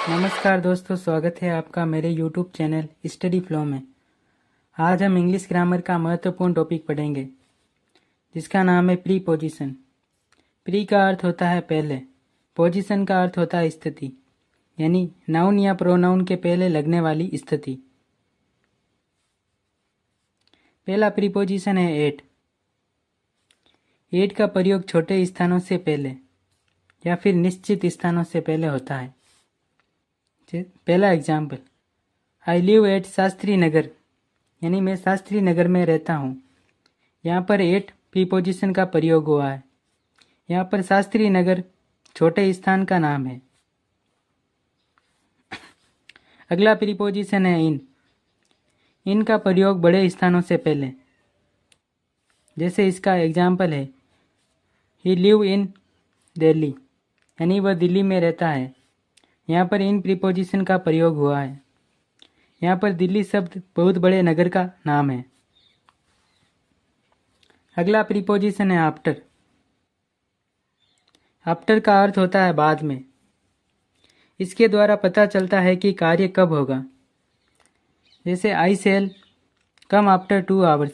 नमस्कार दोस्तों, स्वागत है आपका मेरे YouTube चैनल स्टडी फ्लो में। आज हम इंग्लिश ग्रामर का महत्वपूर्ण टॉपिक पढ़ेंगे जिसका नाम है प्रीपोजिशन। प्री का अर्थ होता है पहले, पोजीशन का अर्थ होता है स्थिति, यानी नाउन या प्रोनाउन के पहले लगने वाली स्थिति। पहला प्रीपोजिशन है एट। एट का प्रयोग छोटे स्थानों से पहले या फिर निश्चित स्थानों से पहले होता है। पहला example, I live at Shastri Nagar, यानी मैं शास्त्री नगर में रहता हूँ। यहाँ पर एट प्रीपोजिशन का प्रयोग हुआ है। यहाँ पर शास्त्री नगर छोटे स्थान का नाम है। अगला प्रीपोजिशन है इन। इन का प्रयोग बड़े स्थानों से पहले, जैसे इसका एग्जाम्पल है ही लिव इन दिल्ली, यानी वह दिल्ली में रहता है। यहाँ पर इन प्रीपोजिशन का प्रयोग हुआ है। यहाँ पर दिल्ली शब्द बहुत बड़े नगर का नाम है। अगला प्रीपोजिशन है आफ्टर। आफ्टर का अर्थ होता है बाद में। इसके द्वारा पता चलता है कि कार्य कब होगा। जैसे आई सेल कम आफ्टर 2 आवर्स,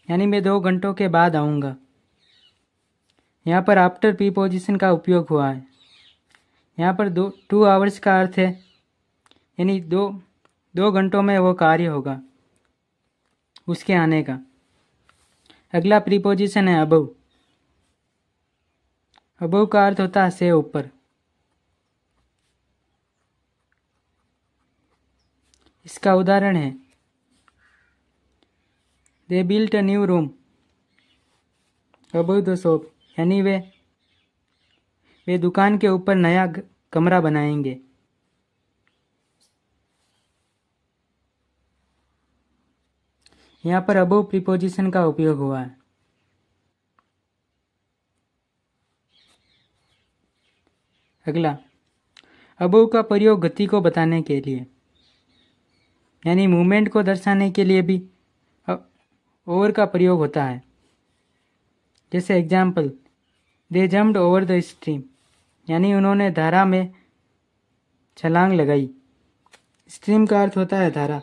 यानी मैं 2 घंटों के बाद आऊँगा। यहाँ पर आफ्टर प्रीपोजिशन का उपयोग हुआ है। यहाँ पर 2 आवर्स का अर्थ है, यानी दो घंटों में वो कार्य होगा, उसके आने का। अगला प्रीपोजिशन है अबव। अबव का अर्थ होता है से ऊपर। इसका उदाहरण है they built a new room above the shop, यानी वे दुकान के ऊपर नया कमरा बनाएंगे। यहाँ पर अबव प्रीपोजिशन का उपयोग हुआ है। अगला, अबव का प्रयोग गति को बताने के लिए, यानी मूवमेंट को दर्शाने के लिए भी ओवर का प्रयोग होता है। जैसे example, they jumped over the stream, यानी उन्होंने धारा में छलांग लगाई। स्ट्रीम का अर्थ होता है धारा।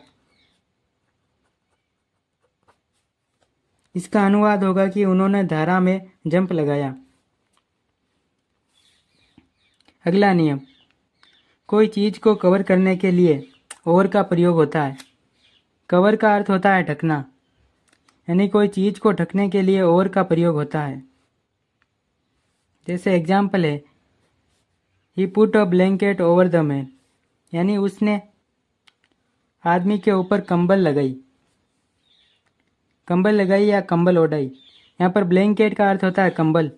इसका अनुवाद होगा कि उन्होंने धारा में जंप लगाया। अगला नियम, कोई चीज को कवर करने के लिए ओवर का प्रयोग होता है। कवर का अर्थ होता है ढकना, यानी कोई चीज को ढकने के लिए ओवर का प्रयोग होता है। जैसे एग्जाम्पल है he put a blanket over the man, यानी उसने आदमी के ऊपर कंबल लगाई या कंबल ओढ़ाई। यहाँ पर ब्लैंकेट का अर्थ होता है कंबल।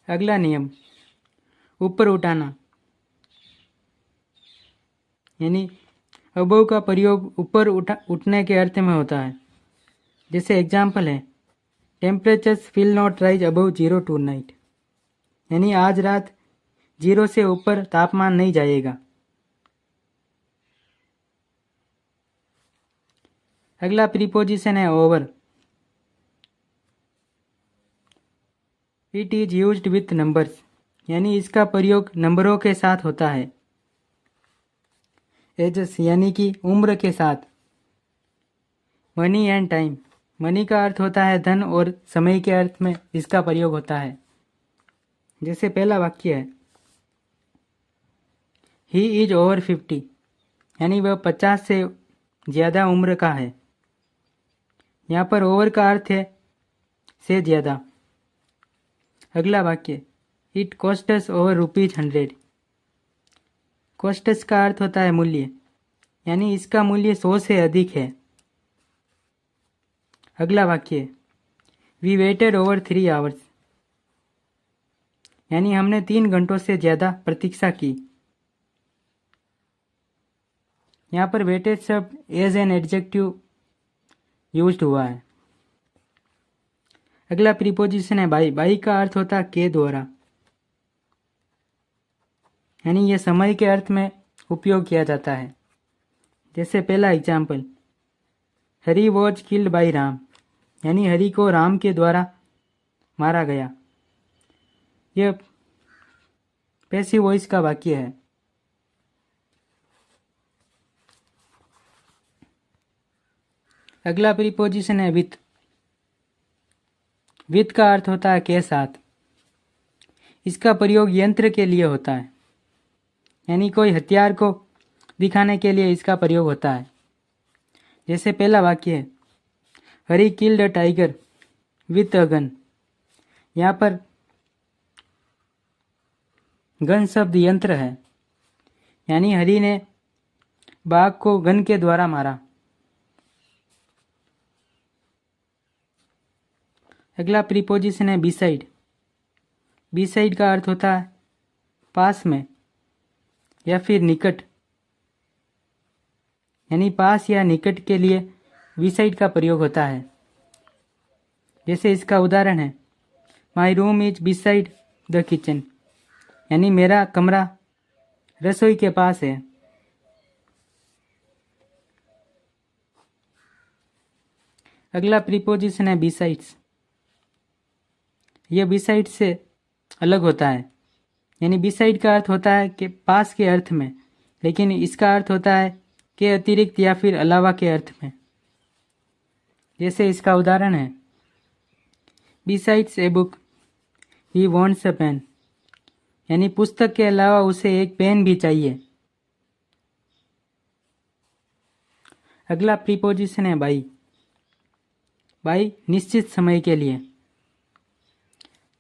अगला नियम, ऊपर उठाना, यानी अबव का प्रयोग ऊपर उठने के अर्थ में होता है। जैसे एग्जाम्पल है temperatures will not rise above 0 tonight, यानी आज रात 0 से ऊपर तापमान नहीं जाएगा। अगला प्रीपोजिशन है over. It is used with numbers, यानी इसका प्रयोग नंबरों के साथ होता है। एजेस, यानी कि उम्र के साथ। मनी एंड टाइम, मनी का अर्थ होता है धन और समय के अर्थ में इसका प्रयोग होता है। जैसे पहला वाक्य है ही इज ओवर 50, यानी वह 50 से ज़्यादा उम्र का है। यहाँ पर ओवर का अर्थ है से ज़्यादा। अगला वाक्य, इट कॉस्टस ओवर ₹100। कॉस्टस का अर्थ होता है मूल्य, यानी इसका मूल्य 100 से अधिक है। अगला वाक्य, वी वेटेड ओवर 3 आवर्स, यानी हमने 3 घंटों से ज़्यादा प्रतीक्षा की। यहाँ पर वेटेड शब्द एज एन एडजेक्टिव यूज्ड हुआ है। अगला प्रीपोजिशन है बाई। बाई का अर्थ होता है के द्वारा, यानी यह समय के अर्थ में उपयोग किया जाता है। जैसे पहला example, Hari was killed by Ram, यानी हरि को राम के द्वारा मारा गया। यह पैसिव वॉइस का वाक्य है। अगला प्रीपोजिशन है विथ। विथ का अर्थ होता है के साथ। इसका प्रयोग यंत्र के लिए होता है, यानी कोई हथियार को दिखाने के लिए इसका प्रयोग होता है। जैसे पहला वाक्य है, Hari killed a tiger with a gun. यहाँ पर गन शब्द यंत्र है, यानी हरी ने बाघ को गन के द्वारा मारा। अगला प्रीपोजिशन है बिसाइड। बिसाइड का अर्थ होता है पास में या फिर निकट, यानी पास या निकट के लिए बिसाइड का प्रयोग होता है। जैसे इसका उदाहरण है, my room is beside the kitchen, यानी मेरा कमरा रसोई के पास है। अगला प्रीपोजिशन है बिसाइड्स। यह बिसाइड से अलग होता है, यानी बिसाइड का अर्थ होता है कि पास के अर्थ में, लेकिन इसका अर्थ होता है कि अतिरिक्त या फिर अलावा के अर्थ में। जैसे इसका उदाहरण है, besides a book he wants a pen, यानी पुस्तक के अलावा उसे एक पेन भी चाहिए। अगला प्रीपोजिशन है बाई। बाई निश्चित समय के लिए।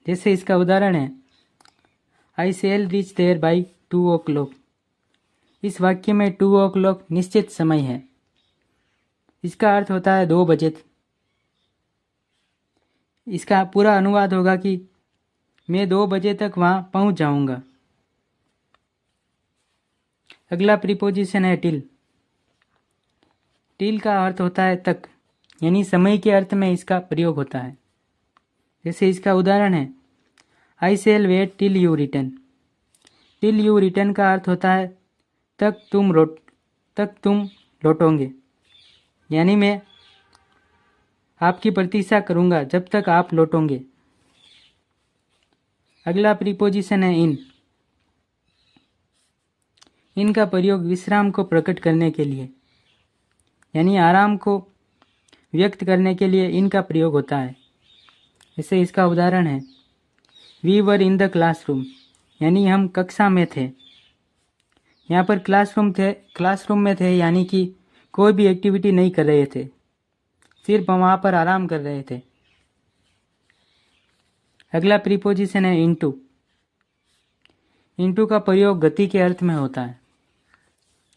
जैसे इसका उदाहरण है, I shell reach there by 2 o'clock। इस वाक्य में 2 o'clock निश्चित समय है। इसका अर्थ होता है 2 बजे। इसका पूरा अनुवाद होगा कि मैं 2 बजे तक वहां पहुंच जाऊंगा। अगला प्रीपोजिशन है टिल। टिल का अर्थ होता है तक, यानी समय के अर्थ में इसका प्रयोग होता है। जैसे इसका उदाहरण है, I shall wait till you return. Till you return का अर्थ होता है तक तुम लौटोगे, यानी मैं आपकी प्रतीक्षा करूंगा जब तक आप लौटोगे। अगला प्रीपोजिशन है इन। इन का प्रयोग विश्राम को प्रकट करने के लिए, यानी आराम को व्यक्त करने के लिए इनका प्रयोग होता है। जैसे इसका उदाहरण है, we were in the classroom, यानी हम कक्षा में थे। यहाँ पर क्लासरूम में थे यानी कि कोई भी एक्टिविटी नहीं कर रहे थे, सिर्फ वहाँ पर आराम कर रहे थे। अगला प्रीपोजिशन है इनटू। इनटू का प्रयोग गति के अर्थ में होता है,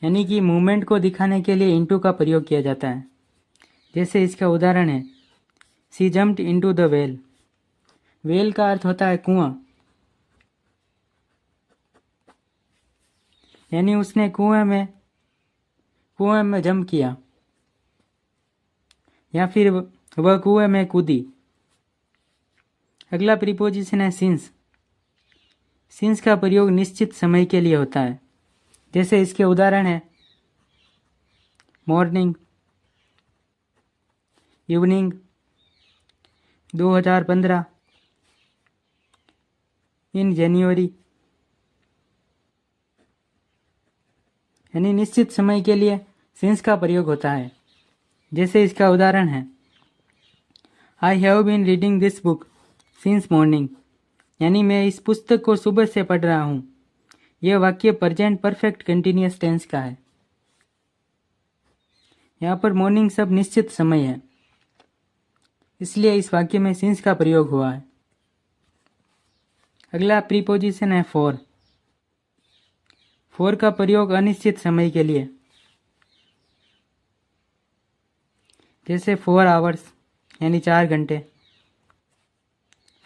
यानी कि मूवमेंट को दिखाने के लिए इनटू का प्रयोग किया जाता है। जैसे इसका उदाहरण है, she jumped into the well. Well का अर्थ होता है कुआं, यानी उसने कुएं में जंप किया या फिर वह कुएं में कूदी। अगला प्रीपोजिशन है सिंस। सिंस का प्रयोग निश्चित समय के लिए होता है। जैसे इसके उदाहरण है, मॉर्निंग, इवनिंग, 2015, इन जनवरी, यानी निश्चित समय के लिए सिंस का प्रयोग होता है। जैसे इसका उदाहरण है, I have been reading this book since morning, यानी मैं इस पुस्तक को सुबह से पढ़ रहा हूँ। यह वाक्य प्रेजेंट परफेक्ट कंटिन्यूअस टेंस का है। यहाँ पर मॉर्निंग शब्द निश्चित समय है, इसलिए इस वाक्य में सिंस का प्रयोग हुआ है। अगला प्रीपोजिशन है फॉर। फॉर का प्रयोग अनिश्चित समय के लिए, जैसे 4 आवर्स यानी 4 घंटे,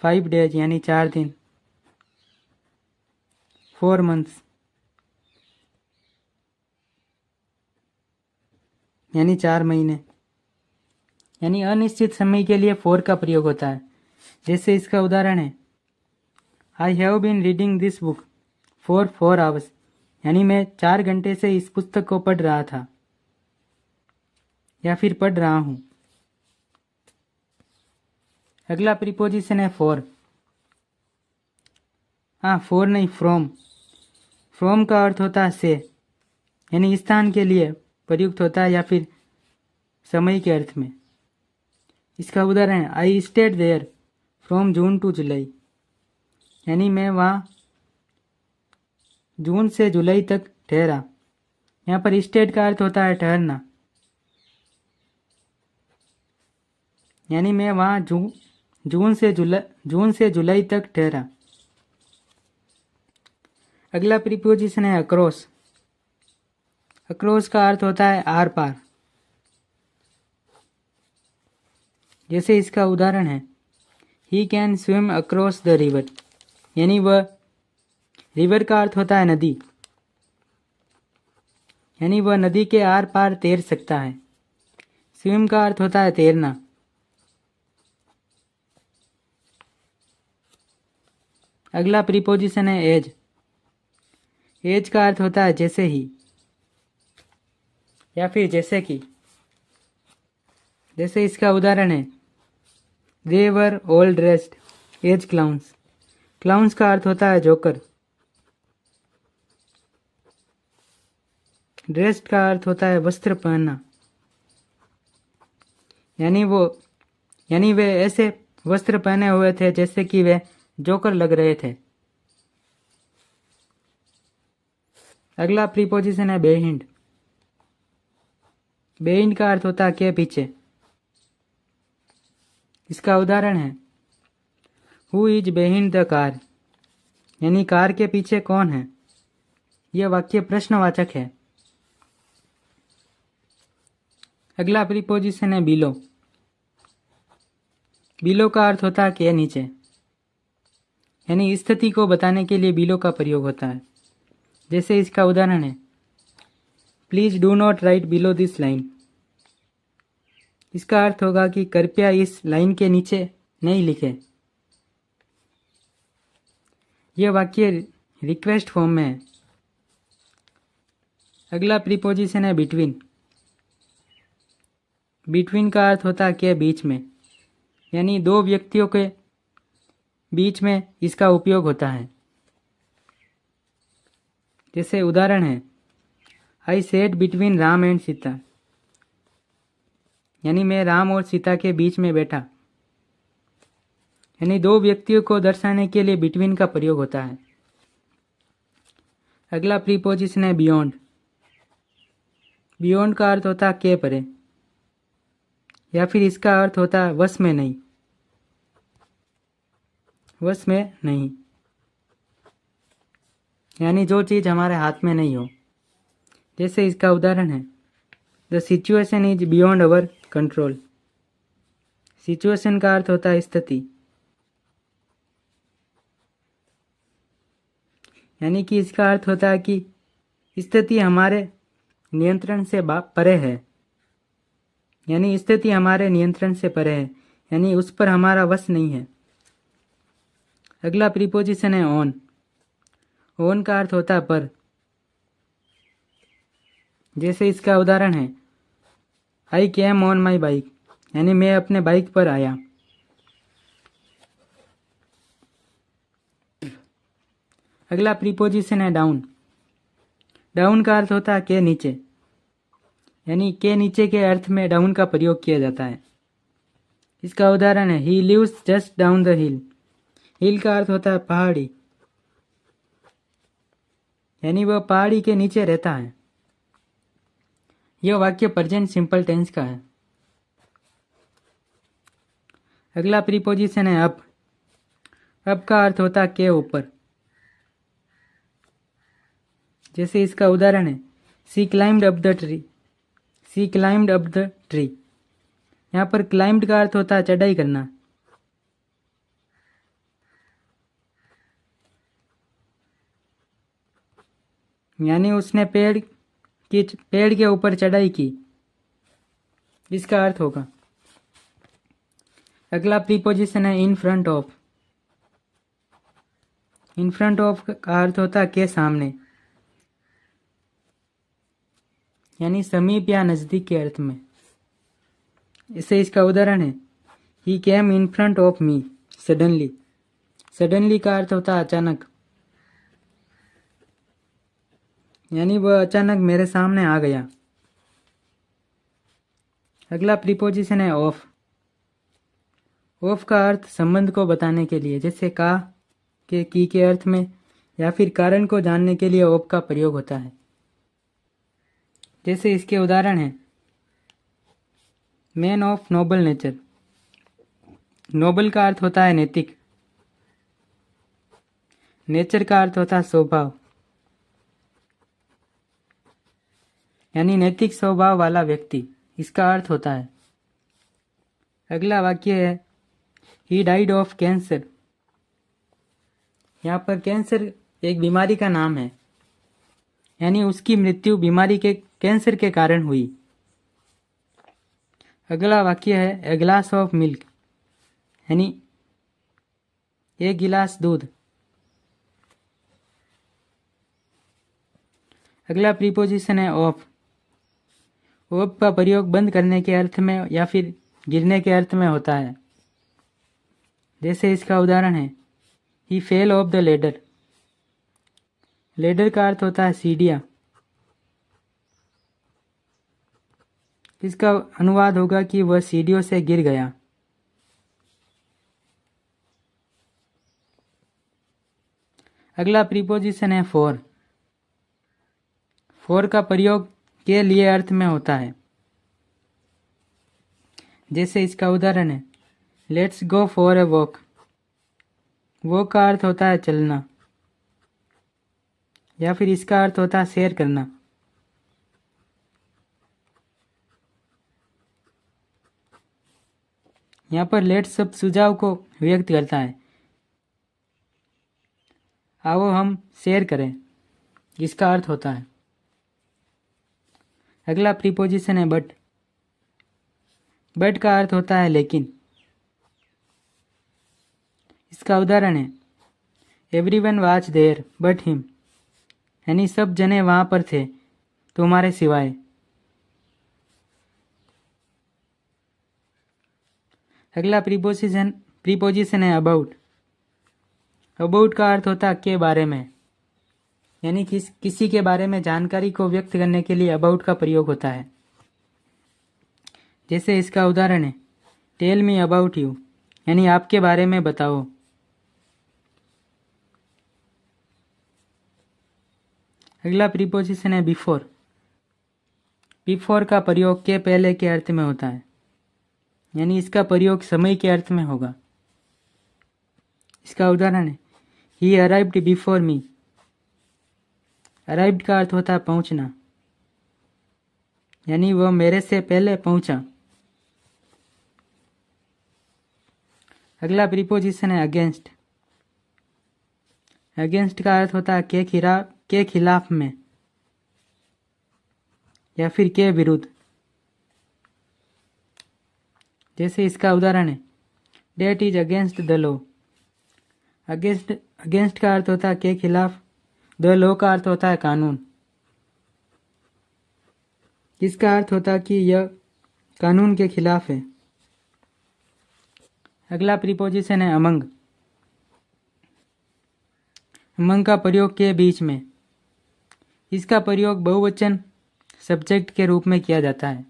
5 डेज यानी 4 दिन, 4 मंथ्स यानी 4 महीने, यानी अनिश्चित समय के लिए फॉर का प्रयोग होता है। जैसे इसका उदाहरण है, I have been reading this book for 4 hours, यानी मैं 4 घंटे से इस पुस्तक को पढ़ रहा था या फिर पढ़ रहा हूं। अगला प्रीपोजिशन है फॉर। हाँ, फॉर नहीं, फ्रॉम। फ्रॉम का अर्थ होता है से, यानी स्थान के लिए प्रयुक्त होता है या फिर समय के अर्थ में। इसका उदाहरण है I stayed there from June to July, यानी मैं वहाँ जून से जुलाई तक ठहरा। यहाँ पर स्टेड का अर्थ होता है ठहरना, यानी मैं वहाँ जून से जुलाई तक ठहरा। अगला प्रीपोजिशन है अक्रॉस। अक्रॉस का अर्थ होता है आर पार। जैसे इसका उदाहरण है he can swim across the river, यानी वह, रिवर का अर्थ होता है नदी, यानी वह नदी के आर पार तैर सकता है। स्विम का अर्थ होता है तैरना। अगला प्रीपोजिशन है एज। एज का अर्थ होता है जैसे ही या फिर जैसे कि। जैसे इसका उदाहरण है they were all dressed as clowns. Clowns का अर्थ होता है जोकर। ड्रेस्ड का अर्थ होता है वस्त्र पहनना, यानी वे ऐसे वस्त्र पहने हुए थे जैसे कि वे जोकर लग रहे थे। अगला प्रीपोजिशन है बेहिंड। बेहिंड का अर्थ होता है के पीछे। इसका उदाहरण है हु इज बेहिंड द कार, यानी कार के पीछे कौन है। यह वाक्य प्रश्नवाचक है। अगला प्रीपोजिशन है बिलो। बिलो का अर्थ होता है के नीचे, यानी स्थिति को बताने के लिए बिलो का प्रयोग होता है। जैसे इसका उदाहरण है please do not right below this line. इसका अर्थ होगा कि कृपया इस लाइन के नीचे नहीं लिखें। यह वाक्य रिक्वेस्ट फॉर्म में है। अगला प्रीपोजिशन है बिटवीन। बिटवीन का अर्थ होता है के बीच में, यानी दो व्यक्तियों के बीच में इसका उपयोग होता है। जैसे उदाहरण है I sat between Ram and Sita, यानी मैं राम और सीता के बीच में बैठा। यानी दो व्यक्तियों को दर्शाने के लिए बिटवीन का प्रयोग होता है। अगला प्रीपोजिशन है बियॉन्ड। बियॉन्ड का अर्थ होता है के परे, या फिर इसका अर्थ होता है वश में नहीं। वश में नहीं, यानी जो चीज़ हमारे हाथ में नहीं हो। जैसे इसका उदाहरण है the situation is beyond our control. Situation का अर्थ होता है स्थिति, यानी कि इसका अर्थ होता है कि स्थिति हमारे नियंत्रण से परे है, यानी स्थिति हमारे नियंत्रण से परे है, यानी उस पर हमारा वश नहीं है। अगला प्रीपोजिशन है ऑन। ऑन का अर्थ होता है पर। जैसे इसका उदाहरण है आई केम ऑन माई बाइक, यानी मैं अपने बाइक पर आया। अगला प्रीपोजिशन है डाउन। डाउन का अर्थ होता है के नीचे, यानी के नीचे के अर्थ में डाउन का प्रयोग किया जाता है। इसका उदाहरण है he lives just down the hill. Hill का अर्थ होता है पहाड़ी, यानी वह पहाड़ी के नीचे रहता है। यह वाक्य प्रेजेंट सिंपल टेंस का है। अगला प्रीपोजिशन है अप। अप का अर्थ होता है के ऊपर। जैसे इसका उदाहरण है she climbed up the tree. She climbed up the tree. यहाँ पर क्लाइम्ड का अर्थ होता है चढ़ाई करना। यानी उसने पेड़ के ऊपर चढ़ाई की, इसका अर्थ होगा। अगला प्रीपोजिशन है इन front of. In front of का अर्थ होता है के सामने, यानी समीप या नजदीक के अर्थ में। इससे इसका उदाहरण है he came in front of me suddenly. Suddenly का अर्थ होता है अचानक। यानी वह अचानक मेरे सामने आ गया। अगला प्रीपोजिशन है ऑफ। ऑफ का अर्थ संबंध को बताने के लिए, जैसे का के की के अर्थ में या फिर कारण को जानने के लिए ऑफ का प्रयोग होता है। जैसे इसके उदाहरण हैं, man of noble nature. Noble का अर्थ होता है नैतिक, नेचर का अर्थ होता है स्वभाव, यानी नैतिक स्वभाव वाला व्यक्ति, इसका अर्थ होता है। अगला वाक्य है ही डाइड ऑफ कैंसर। यहाँ पर कैंसर एक बीमारी का नाम है, यानी उसकी मृत्यु बीमारी के कैंसर के कारण हुई। अगला वाक्य है ए ग्लास ऑफ मिल्क, यानी एक गिलास दूध। अगला प्रीपोजिशन है ऑफ। ऑफ का प्रयोग बंद करने के अर्थ में या फिर गिरने के अर्थ में होता है। जैसे इसका उदाहरण है he fell off the ladder. Ladder का अर्थ होता है सीढ़ियाँ। इसका अनुवाद होगा कि वह सीढ़ियों से गिर गया। अगला प्रीपोजिशन है फॉर। फॉर का प्रयोग के लिए अर्थ में होता है। जैसे इसका उदाहरण है let's go for a walk. Walk का अर्थ होता है चलना, या फिर इसका अर्थ होता है सैर करना। यहाँ पर लेट्स शब्द सुझाव को व्यक्त करता है, आओ हम सैर करें, इसका अर्थ होता है। अगला प्रीपोजिशन है बट। बट का अर्थ होता है लेकिन। इसका उदाहरण है everyone was there but him, यानी सब जने वहां पर थे तुम्हारे सिवाय। अगला प्रीपोजिशन है अबाउट। अबाउट का अर्थ होता है के बारे में, यानी किसी के बारे में जानकारी को व्यक्त करने के लिए अबाउट का प्रयोग होता है। जैसे इसका उदाहरण है टेल मी अबाउट यू, यानी आपके बारे में बताओ। अगला प्रीपोजिशन है बिफोर। बिफोर का प्रयोग के पहले के अर्थ में होता है, यानी इसका प्रयोग समय के अर्थ में होगा। इसका उदाहरण है ही अराइव्ड बिफोर मी। अराइव्ड का अर्थ होता है पहुंचना, यानी वह मेरे से पहले पहुंचा। अगला प्रीपोजिशन है अगेंस्ट। अगेंस्ट का अर्थ होता है के खिलाफ में या फिर के विरुद्ध। जैसे इसका उदाहरण है that is against the law. Against का अर्थ होता है के खिलाफ, द लॉ का अर्थ होता है कानून। इसका अर्थ होता है कि यह कानून के खिलाफ है। अगला प्रीपोजिशन है अमंग। अमंग का प्रयोग के बीच में। इसका प्रयोग बहुवचन सब्जेक्ट के रूप में किया जाता है।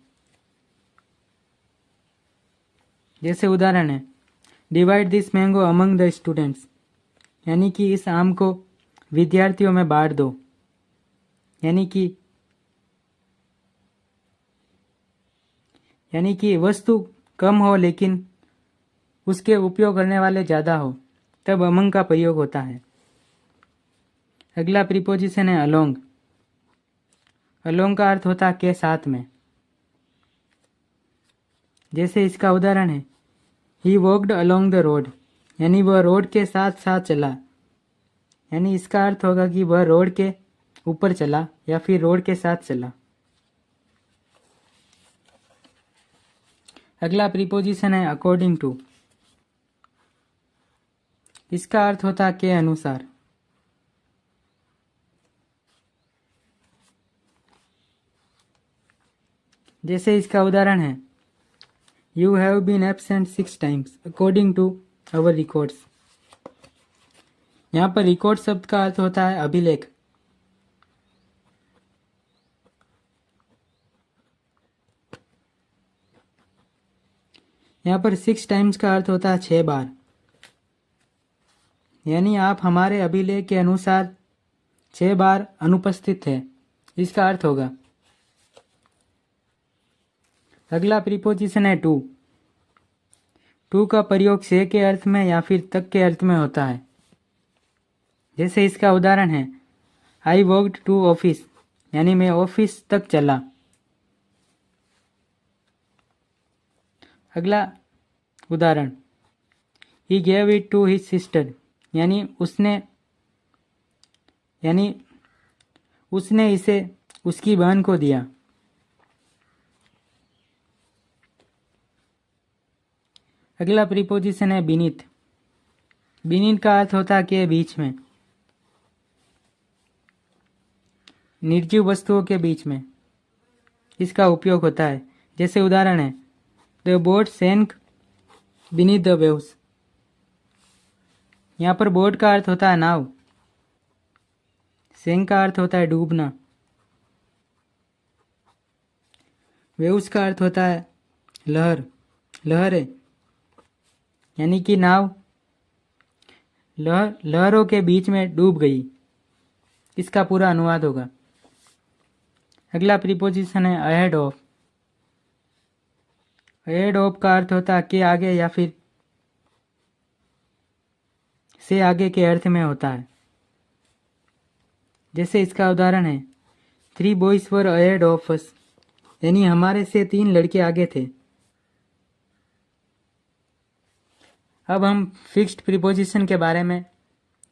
जैसे उदाहरण है divide this mango among the students, यानी कि इस आम को विद्यार्थियों में बांट दो। यानी कि वस्तु कम हो लेकिन उसके उपयोग करने वाले ज़्यादा हो, तब अमंग का प्रयोग होता है। अगला प्रीपोजिशन है अलोंग। अलोंग का अर्थ होता है के साथ में। जैसे इसका उदाहरण है ही वॉक्ड अलोंग द रोड, यानी वह रोड के साथ साथ चला। यानी इसका अर्थ होगा कि वह रोड के ऊपर चला या फिर रोड के साथ चला। अगला प्रीपोजिशन है अकॉर्डिंग टू। इसका अर्थ होता है के अनुसार। जैसे इसका उदाहरण है you have been absent 6 times according to our records. यहाँ पर रिकॉर्ड शब्द का अर्थ होता है अभिलेख। यहाँ पर 6 टाइम्स का अर्थ होता है 6 बार, यानी आप हमारे अभिलेख के अनुसार 6 बार अनुपस्थित थे, इसका अर्थ होगा। अगला प्रीपोजिशन है टू। टू का प्रयोग से के अर्थ में या फिर तक के अर्थ में होता है। जैसे इसका उदाहरण है आई वॉक्ड टू ऑफिस, यानी मैं ऑफिस तक चला। अगला उदाहरण he gave it to his sister, यानी उसने इसे उसकी बहन को दिया। अगला प्रीपोजिशन है बीनीथ। बीनीथ का अर्थ होता है कि बीच में, निर्जीव वस्तुओं के बीच में इसका उपयोग होता है। जैसे उदाहरण है the boat sank beneath the waves. यहाँ पर बोट का अर्थ होता है नाव, सैंक का अर्थ होता है डूबना, वेव्स का अर्थ होता है लहरें, यानी कि नाव लहरों के बीच में डूब गई, इसका पूरा अनुवाद होगा। अगला प्रीपोजिशन है अहेड ऑफ। अहेड ऑफ का अर्थ होता है के आगे या फिर से आगे के अर्थ में होता है। जैसे इसका उदाहरण है 3 boys were ahead of us, यानी हमारे से 3 लड़के आगे थे। अब हम फिक्स्ड प्रीपोजिशन के बारे में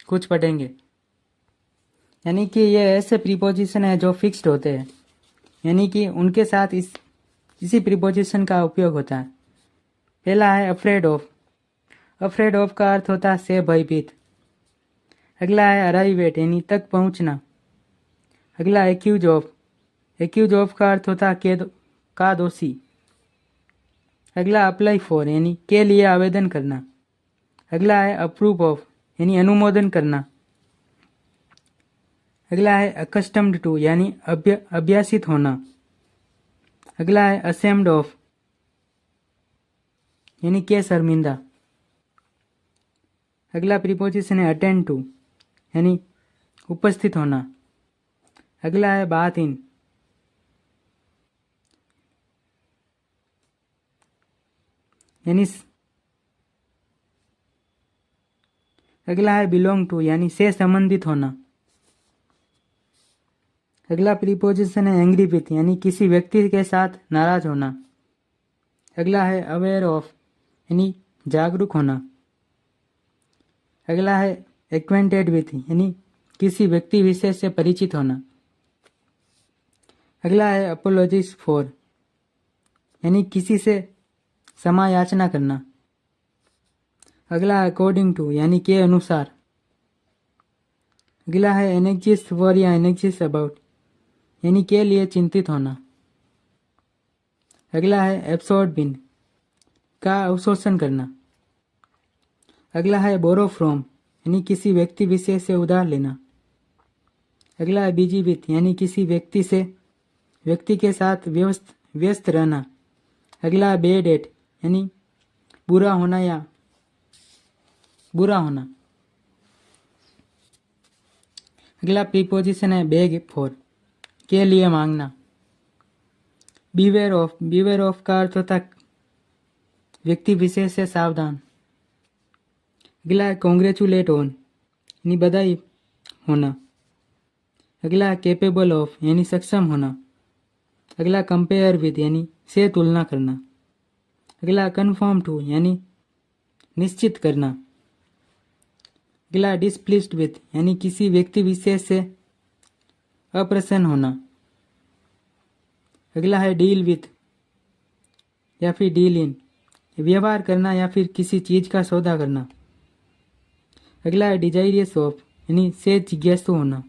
कुछ पढ़ेंगे, यानी कि ये ऐसे प्रीपोजिशन है जो फिक्स्ड होते हैं, यानी कि उनके साथ इसी प्रीपोजिशन का उपयोग होता है। पहला है अफ्रेड ऑफ। अफ्रेड ऑफ का अर्थ होता है से भयभीत। अगला है अराइव एट, यानी तक पहुंचना। अगला एक्यूज ऑफ। एक्यूज ऑफ का अर्थ होता है का दोषी। अगला अप्लाई फॉर, यानी के लिए आवेदन करना। अगला है अप्रूव ऑफ, यानी अनुमोदन करना। अगला है अकस्टम्ड टू, यानी अभ्यासित होना। अगला है असेम्ड ऑफ, यानी के शर्मिंदा। अगला प्रीपोजिशन है अटेंड टू, यानी उपस्थित होना। अगला है बाथ इन। यानी अगला है बिलोंग टू, यानी से संबंधित होना। अगला प्रीपोजिशन है एंग्री विथ, यानी किसी व्यक्ति के साथ नाराज होना। अगला है अवेयर ऑफ, यानी जागरूक होना। अगला है एक्वेंटेड विथ, यानी किसी व्यक्ति विशेष से परिचित होना। अगला है अपोलॉजिज फॉर, यानी किसी से क्षमा याचना करना। अगला है अकॉर्डिंग टू, यानी के अनुसार। अगला है एनेक्जिस्ट फॉर या एनेक्जिस्ट अबाउट, यानी के लिए चिंतित होना। अगला है एब्सॉर्ब इन, का अवशोषण करना। अगला है बोरो फ्रॉम, यानी किसी व्यक्ति विशेष से उधार लेना। अगला है बिजी विथ, यानी किसी व्यक्ति के साथ व्यस्त रहना। अगला है बैड एट, यानी बुरा होना या बुरा होना। अगला प्रीपोजिशन है बेग फॉर, के लिए मांगना। Beware of. बीवेयर ऑफ का अर्थ होता है व्यक्ति विशेष से सावधान। अगला है कॉन्ग्रेचुलेट ऑन, यानी बधाई होना। अगला है कैपेबल ऑफ, यानी सक्षम होना। अगला कंपेयर विद, यानी से तुलना करना। अगला कन्फर्म टू, यानी निश्चित करना। अगला डिसप्लीज्ड विथ, यानी किसी व्यक्ति विशेष से अप्रसन्न होना। अगला है डील विथ या फिर डील इन, व्यवहार करना या फिर किसी चीज का सौदा करना। अगला है डिजायरियस ऑफ, यानी से जिज्ञासु होना।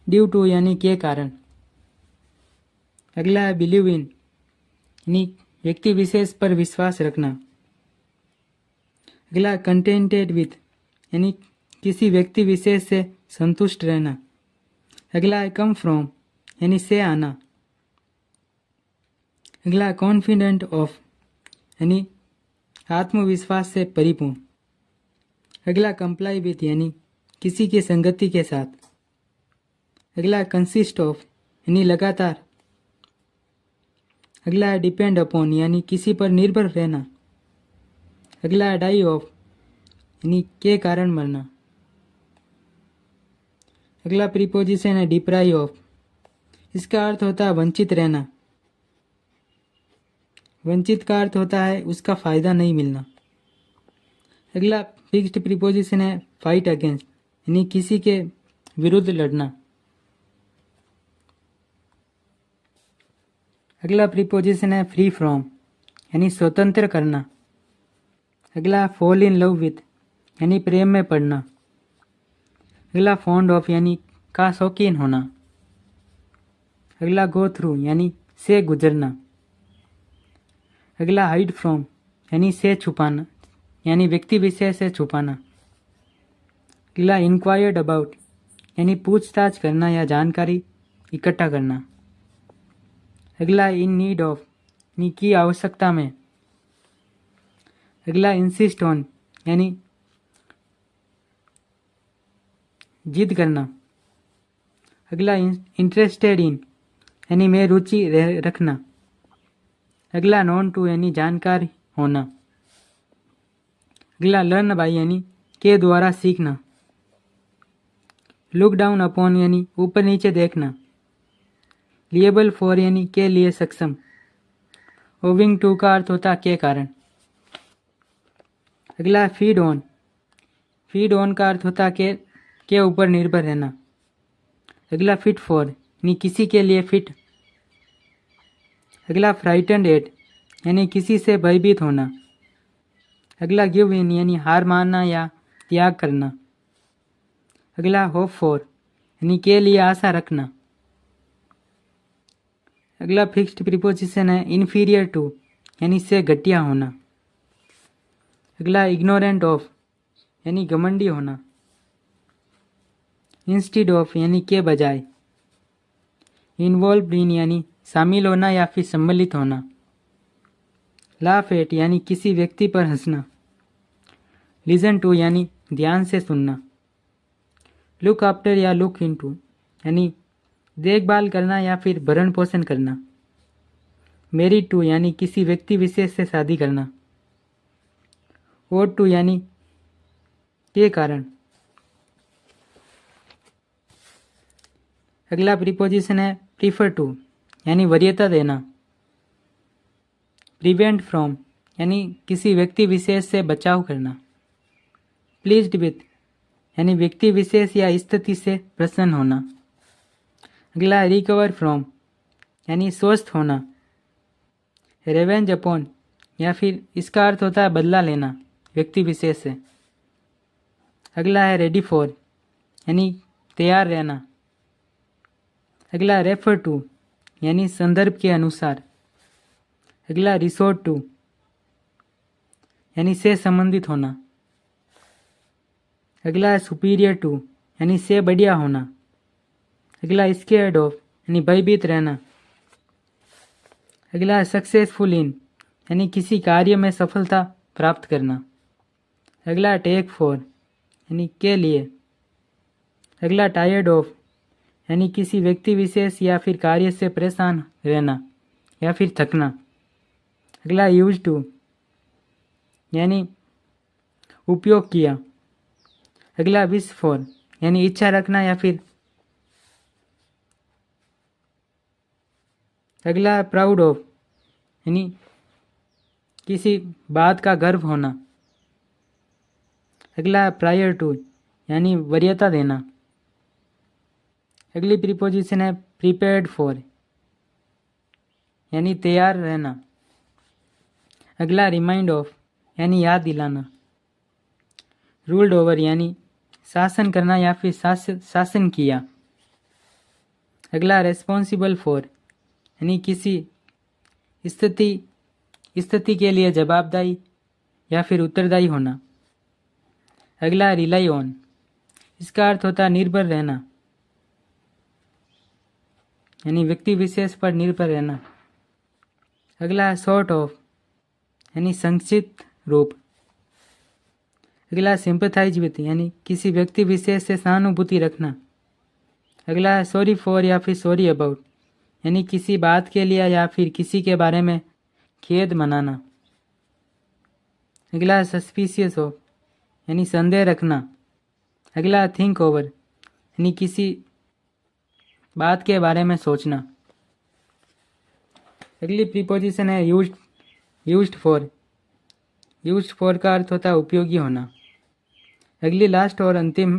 ड्यू टू, यानी के कारण। अगला है बिलीव इन, यानी व्यक्ति विशेष पर विश्वास रखना। अगला कंटेंटेड विथ, यानी किसी व्यक्ति विशेष से संतुष्ट रहना। अगला है कम फ्रॉम, यानी से आना। अगला कॉन्फिडेंट ऑफ, यानी आत्मविश्वास से परिपूर्ण। अगला कंप्लाई विथ यानी किसी की संगति के साथ। अगला कंसिस्ट ऑफ यानी लगातार। अगला डिपेंड अपॉन यानी किसी पर निर्भर रहना। अगला डाई ऑफ यानी के कारण मरना। अगला प्रीपोजिशन है डिप्राइव ऑफ, इसका अर्थ होता है वंचित रहना। वंचित का अर्थ होता है उसका फायदा नहीं मिलना। अगला फिक्स्ड प्रीपोजिशन है फाइट अगेंस्ट यानी किसी के विरुद्ध लड़ना। अगला प्रीपोजिशन है फ्री फ्रॉम यानी स्वतंत्र करना। अगला फॉल इन लव विथ यानी प्रेम में पड़ना। अगला फॉन्ड ऑफ यानी का शौकीन होना। अगला गो थ्रू यानी से गुजरना। अगला हाइड फ्रॉम यानी से छुपाना यानी व्यक्ति विशेष से छुपाना। अगला इंक्वायर्ड अबाउट यानी पूछताछ करना या जानकारी इकट्ठा करना। अगला इन नीड ऑफ यानी की आवश्यकता में। अगला इंसिस्ट ऑन यानी जिद करना। अगला इंटरेस्टेड इन यानी में रुचि रखना। अगला नॉन टू यानी जानकार होना। अगला लर्न बाय यानी के द्वारा सीखना। लुक डाउन अपॉन यानी ऊपर नीचे देखना। लिएबल फॉर यानी के लिए सक्षम। ओविंग टू का अर्थ होता के कारण। अगला फीड ऑन, फीड ऑन का अर्थ होता के ऊपर निर्भर रहना। अगला फिट फॉर यानी किसी के लिए फिट। अगला फ्राइटेंड एट यानी किसी से भयभीत होना। अगला गिव इन यानी हार मानना या त्याग करना। अगला होप फॉर यानी के लिए आशा रखना। अगला फिक्स्ड प्रीपोजिशन है इन्फीरियर टू यानी से घटिया होना। अगला इग्नोरेंट ऑफ यानी घमंडी होना। इंस्टीड ऑफ यानी के बजाय। इन्वॉल्व इन यानी शामिल होना या फिर सम्मिलित होना। लाफ एट यानी किसी व्यक्ति पर हंसना। लिसन टू यानी ध्यान से सुनना। लुक आफ्टर या लुक इनटू यानी देखभाल करना या फिर भरण पोषण करना। मैरिड टू यानी किसी व्यक्ति विशेष से शादी करना। ओड टू यानी के कारण। अगला प्रीपोजिशन है प्रीफर टू यानी वरीयता देना। प्रिवेंट फ्रॉम यानी किसी व्यक्ति विशेष से बचाव करना। प्लीज्ड विथ यानी व्यक्ति विशेष या स्थिति से प्रसन्न होना। अगला रिकवर फ्रॉम यानी स्वस्थ होना। रेवेंज अपॉन या फिर इसका अर्थ होता है बदला लेना व्यक्ति विशेष से। अगला है रेडी फॉर यानी तैयार रहना। अगला रेफर टू यानी संदर्भ के अनुसार। अगला रिसोर्ट टू यानी से संबंधित होना। अगला सुपीरियर टू यानी से बढ़िया होना। अगला स्केयर्ड ऑफ यानी भयभीत रहना। अगला सक्सेसफुल इन यानी किसी कार्य में सफलता प्राप्त करना। अगला टेक फॉर यानी के लिए। अगला टायर्ड ऑफ यानी किसी व्यक्ति विशेष या फिर कार्य से परेशान रहना या फिर थकना। अगला यूज टू यानी उपयोग किया। अगला विश फॉर यानी इच्छा रखना या फिर। अगला प्राउड ऑफ यानी किसी बात का गर्व होना। अगला प्रायर टू यानी वरीयता देना। अगली प्रीपोजिशन है प्रिपेयर्ड फॉर यानी तैयार रहना। अगला रिमाइंड ऑफ यानी याद दिलाना। रूल्ड ओवर यानी शासन करना या फिर शासन किया। अगला रेस्पॉन्सिबल फॉर यानी किसी स्थिति के लिए जवाबदारी या फिर उत्तरदायी होना। अगला रिलाई ऑन इसका अर्थ होता है निर्भर रहना यानी व्यक्ति विशेष पर निर्भर रहना। अगला सॉर्ट ऑफ यानी संक्षिप्त रूप। अगला सिंपथाइज विथ यानी किसी व्यक्ति विशेष से सहानुभूति रखना। अगला है सॉरी फॉर या फिर सॉरी अबाउट यानी किसी बात के लिए या फिर किसी के बारे में खेद मनाना। अगला है सस्पिशियस ऑफ यानी संदेह रखना। अगला थिंक ओवर यानी किसी बात के बारे में सोचना। अगली प्रीपोजिशन है यूज्ड फॉर। यूज्ड फॉर का अर्थ होता है उपयोगी होना। अगली लास्ट और अंतिम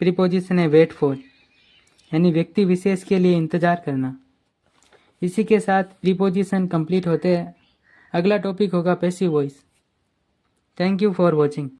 प्रीपोजिशन है वेट फॉर यानी व्यक्ति विशेष के लिए इंतजार करना। इसी के साथ प्रीपोजिशन कंप्लीट होते हैं। अगला टॉपिक होगा passive voice. Thank you for watching.